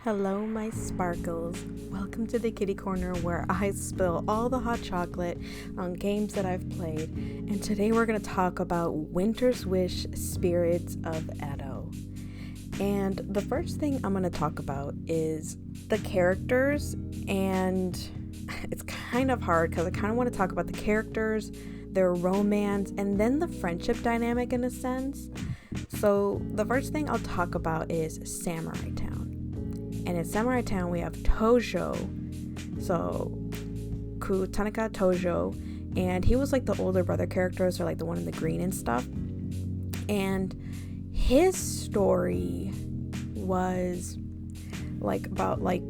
Hello, my sparkles. Welcome to the kitty corner where I spill all the hot chocolate on games that I've played. And today we're going to talk about Winter's Wish Spirits of Edo. And the first thing I'm going to talk about is the characters. And it's kind of hard because I kind of want to talk about the characters, their romance, and then the friendship dynamic in a sense. So the first thing I'll talk about is Samurai Town. And in Samurai Town, we have Tojo. So, Tanaka Tojo. And he was like the older brother character, so like the one in the green and stuff. And his story was like about like,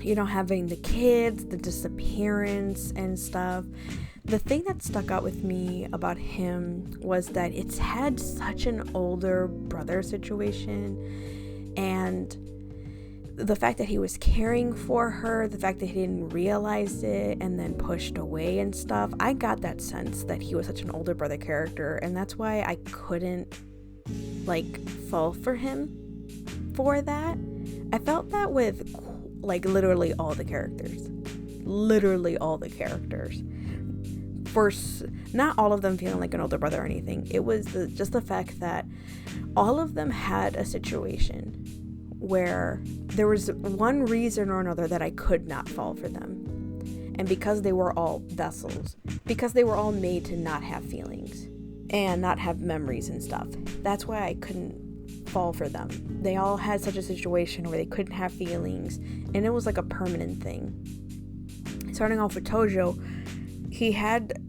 you know, having the kids, the disappearance and stuff. The thing that stuck out with me about him was that it's had such an older brother situation. And the fact that he was caring for her, the fact that he didn't realize it and then pushed away and stuff, I got that sense that he was such an older brother character, and that's why I couldn't like fall for him for that. I felt that with like literally all the characters. Not all of them feeling like an older brother or anything. It was just the fact that all of them had a situation where there was one reason or another that I could not fall for them. And because they were all vessels, because they were all made to not have feelings and not have memories and stuff, that's why I couldn't fall for them. They all had such a situation where they couldn't have feelings, and it was like a permanent thing. Starting off with Tojo, he had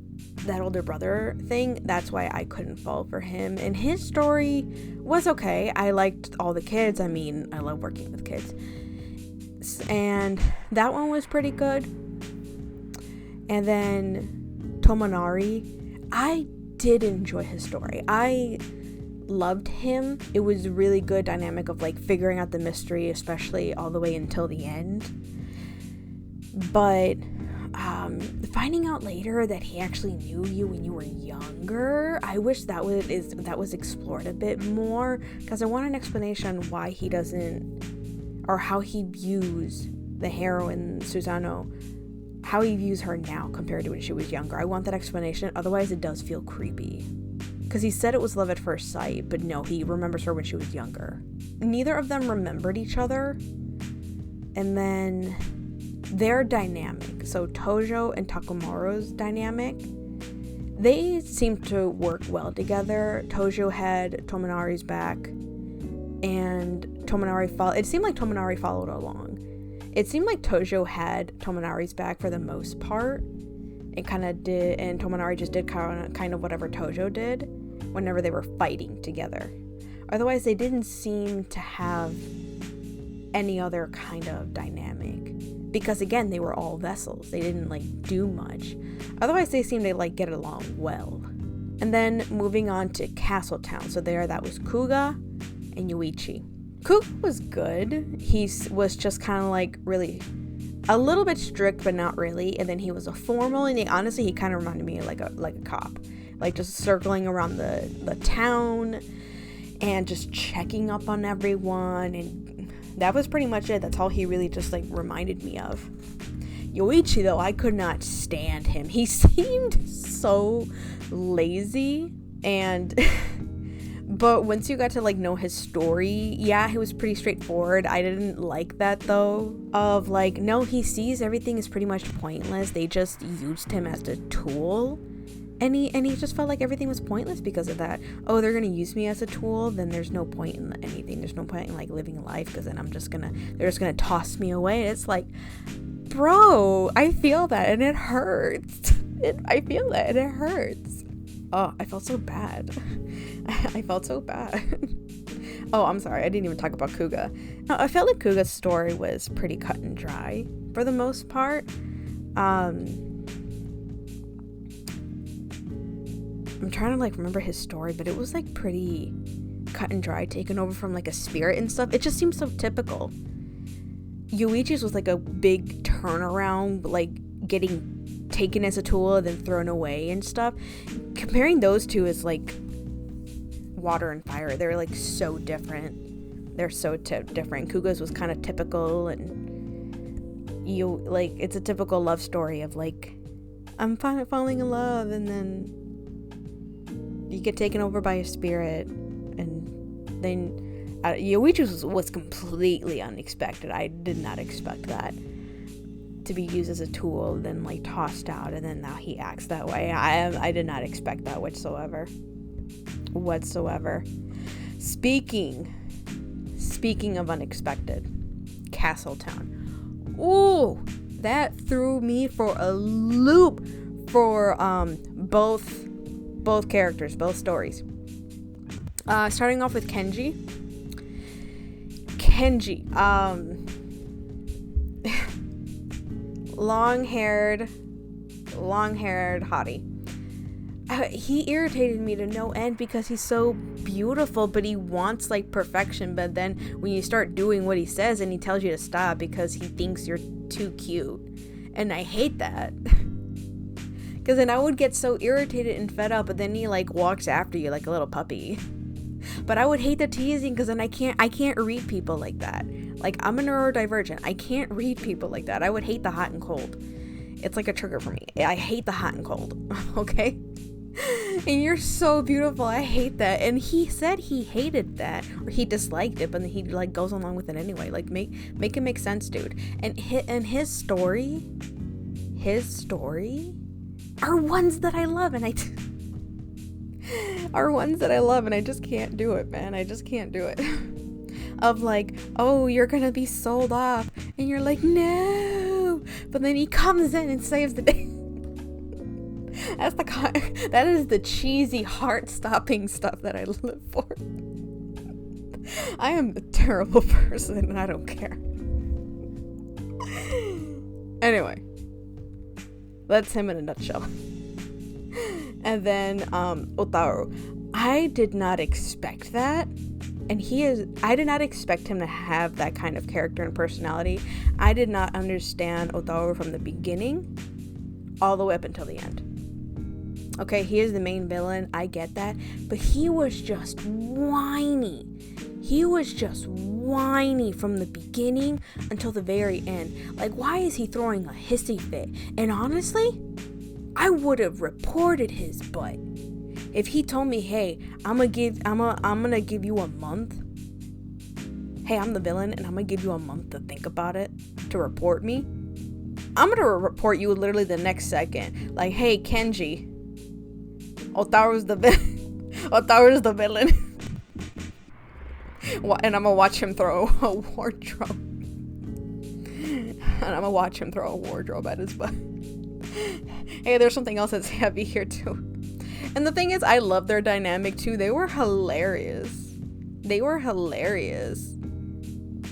that older brother thing. That's why I couldn't fall for him, and his story was okay. I liked all the kids. I mean, I love working with kids, and that one was pretty good. And then Tomonari, I did enjoy his story. I loved him. It was a really good dynamic of like figuring out the mystery, especially all the way until the end. But finding out later that he actually knew you when you were younger, I wish that was explored a bit more, because I want an explanation on why he doesn't, or how he views the heroine Susanoo, how he views her now compared to when she was younger. I want that explanation, otherwise it does feel creepy. Because he said it was love at first sight, but no, he remembers her when she was younger. Neither of them remembered each other. And then their dynamic, so Tojo and Takumaru's dynamic, they seemed to work well together. Tojo had Tomonari's back, and it seemed like Tomonari followed along. It seemed like Tojo had Tomonari's back for the most part, and Tomonari just did kind of whatever Tojo did whenever they were fighting together. Otherwise, they didn't seem to have any other kind of dynamic. Because again, they were all vessels. They didn't like do much. Otherwise, they seemed to like get along well. And then moving on to Castle Town. So that was Kuga and Yuichi. Kuga was good. He was just kind of like really a little bit strict, but not really. And then he was a formal, and he kind of reminded me of like a cop, like just circling around the town and just checking up on everyone. And that was pretty much it. That's all he really just like reminded me of. Yoichi, though, I could not stand him. He seemed so lazy, and but once you got to like know his story, yeah, he was pretty straightforward. I didn't like that though, of like, no, he sees everything is pretty much pointless. They just used him as a tool. And he just felt like everything was pointless because of that. Oh, they're going to use me as a tool, then there's no point in anything. There's no point in like living life, because then they're just going to toss me away. It's like, bro, I feel that and it hurts. I feel that and it hurts. Oh, I felt so bad. I felt so bad. Oh, I'm sorry. I didn't even talk about Kuga. No, I felt like Kuga's story was pretty cut and dry for the most part. I'm trying to like remember his story, but it was like pretty cut and dry, taken over from like a spirit and stuff. It just seems so typical. Yuichi's was like a big turnaround, like getting taken as a tool and then thrown away and stuff. Comparing those two is like water and fire. They're like so different. They're so different. Kuga's was kind of typical, and it's a typical love story of like, I'm falling in love, and then you get taken over by a spirit, and then Yoichi's was completely unexpected. I did not expect that to be used as a tool, then like tossed out, and then now he acts that way. I did not expect that whatsoever. Speaking of unexpected, Castletown. Ooh, that threw me for a loop for both characters, both stories. Starting off with Kenji, long-haired hottie. He irritated me to no end because he's so beautiful, but he wants like perfection. But then when you start doing what he says, and he tells you to stop because he thinks you're too cute, and I hate that. Because then I would get so irritated and fed up, but then he like walks after you like a little puppy. But I would hate the teasing, because then I can't read people like that. Like, I'm a neurodivergent. I can't read people like that. I would hate the hot and cold. It's like a trigger for me. I hate the hot and cold. Okay? And you're so beautiful. I hate that. And he said he hated that, or he disliked it, but then he like goes along with it anyway. Like, make it make sense, dude. And his story are ones that I love, and I just can't do it, man. I just can't do it. Of like, oh, you're gonna be sold off, and you're like, no, but then he comes in and saves the day. That is the cheesy, heart-stopping stuff that I live for. I am a terrible person, and I don't care. Anyway, that's him in a nutshell. And then Otaru, I did not expect that, and I did not expect him to have that kind of character and personality. I did not understand Otaru from the beginning all the way up until the end. Okay, he is the main villain, I get that, but he was just whiny. From the beginning until the very end. Like, why is he throwing a hissy fit? And honestly, I would have reported his butt. If he told me, hey, I'm gonna give you a month. Hey, I'm the villain, and I'm gonna give you a month to think about it, to report me. I'm gonna report you literally the next second. Like, hey, Kenji, Otaru's the villain. And I'm gonna watch him throw a wardrobe. At his butt. Hey, there's something else that's heavy here too. And the thing is, I love their dynamic too. They were hilarious.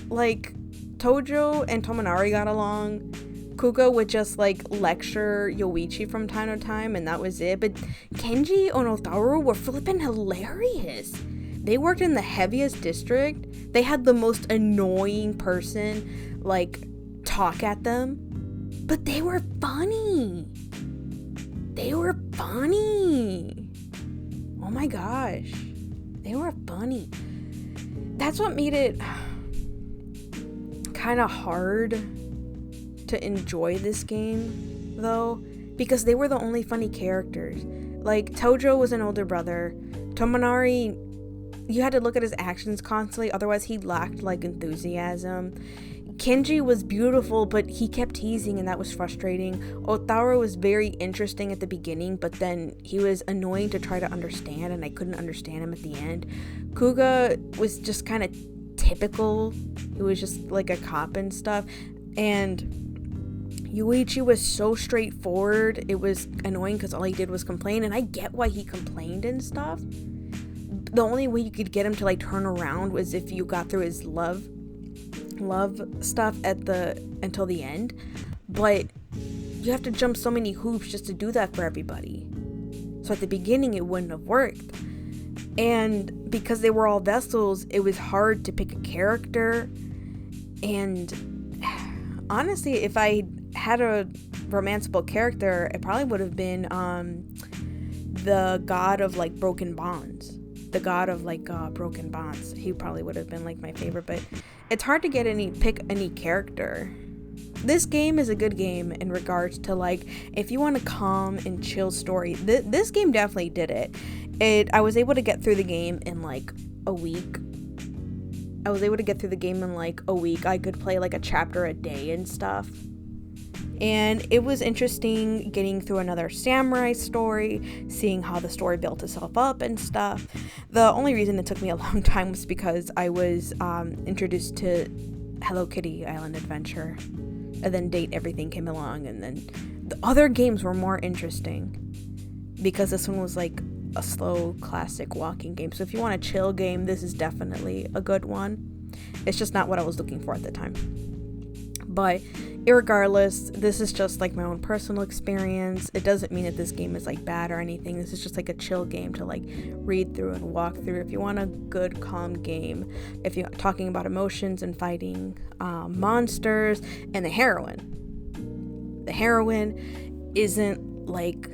Like, Tojo and Tomonari got along. Kuga would just like lecture Yoichi from time to time, and that was it. But Kenji and Otaru were flipping hilarious. They worked in the heaviest district. They had the most annoying person like talk at them, but they were funny. Oh my gosh, they were funny. That's what made it kind of hard to enjoy this game, though, because they were the only funny characters. Like, Tojo was an older brother. Tomonari, you had to look at his actions constantly, otherwise he lacked like enthusiasm. Kenji was beautiful, but he kept teasing, and that was frustrating. Otaru was very interesting at the beginning, but then he was annoying to try to understand, and I couldn't understand him at the end. Kuga was just kind of typical. He was just like a cop and stuff. And Yoichi was so straightforward. It was annoying because all he did was complain, and I get why he complained and stuff. The only way you could get him to like turn around was if you got through his love stuff until the end, but you have to jump so many hoops just to do that for everybody. So at the beginning it wouldn't have worked, and because they were all vessels, it was hard to pick a character. And honestly, if I had a romanceable character, it probably would have been the god of like broken bonds, the god of like broken bonds. He probably would have been like my favorite, but it's hard to pick any character. This game is a good game in regards to like if you want a calm and chill story. This game definitely did it. I was able to get through the game in like a week. I could play like a chapter a day and stuff. And it was interesting getting through another samurai story, seeing how the story built itself up and stuff. The only reason it took me a long time was because I was introduced to Hello Kitty Island Adventure, and then Date Everything came along, and then the other games were more interesting because this one was like a slow classic walking game. So if you want a chill game, this is definitely a good one. It's just not what I was looking for at the time. But irregardless, this is just like my own personal experience. It doesn't mean that this game is like bad or anything. This is just like a chill game to like read through and walk through. If you want a good calm game, if you're talking about emotions and fighting monsters, and the heroine isn't like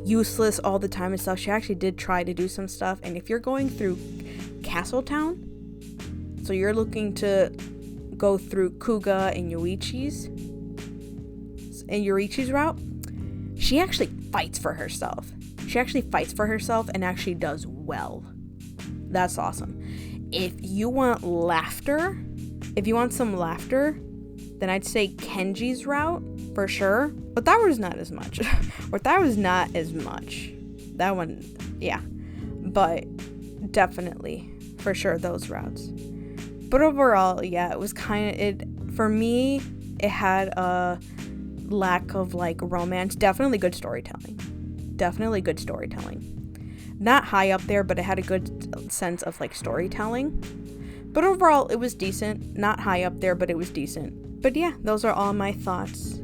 useless all the time and stuff. She actually did try to do some stuff. And if you're going through Castletown, so you're looking to go through Kuga and Yorichi's route, she actually fights for herself. And actually does well. That's awesome. If you want some laughter, then I'd say Kenji's route for sure. But that was not as much. That one, yeah. But definitely, for sure, those routes. But overall, yeah, it was for me, it had a lack of like romance. Definitely good storytelling. Not high up there, but it had a good sense of like storytelling. But overall, it was decent. Not high up there, but it was decent. But yeah, those are all my thoughts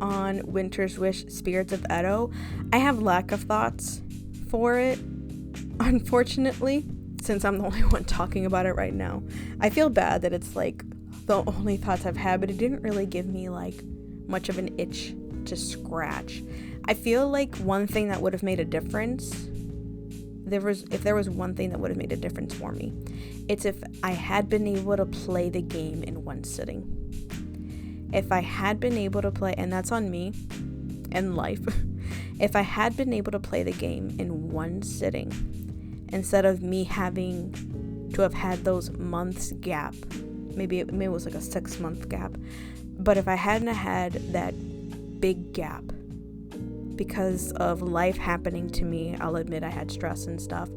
on Winter's Wish Spirits of Edo. I have lack of thoughts for it, unfortunately, since I'm the only one talking about it right now. I feel bad that it's like the only thoughts I've had, but it didn't really give me like much of an itch to scratch. I feel like one thing that would have made a difference, if there was one thing that would have made a difference for me, it's if I had been able to play the game in one sitting. If I had been able to play, and that's on me and life, if I had been able to play the game in one sitting, instead of me having to have had those months gap, maybe it was like a 6-month gap, but if I hadn't had that big gap because of life happening to me, I'll admit I had stress and stuff,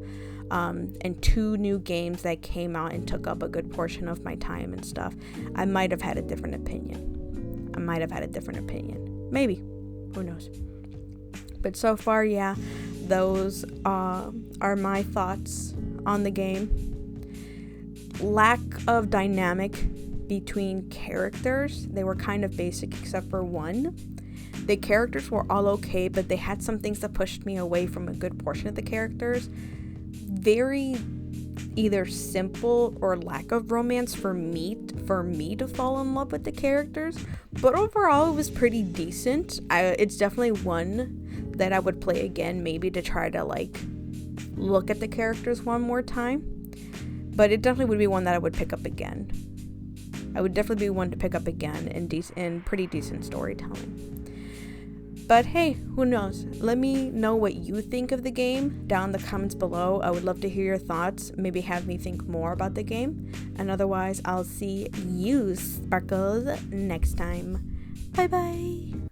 and 2 new games that came out and took up a good portion of my time and stuff, I might have had a different opinion. Maybe, who knows. But so far, yeah, those are my thoughts on the game. Lack of dynamic between characters. They were kind of basic except for one. The characters were all okay, but they had some things that pushed me away from a good portion of the characters. Very either simple or lack of romance for me to fall in love with the characters. But overall, it was pretty decent. It's definitely one that I would play again, maybe to try to like look at the characters one more time. But it definitely would be one that I would pick up again. In pretty decent storytelling. But hey, who knows? Let me know what you think of the game down in the comments below. I would love to hear your thoughts. Maybe have me think more about the game. And otherwise, I'll see you, Sparkles, next time. Bye bye.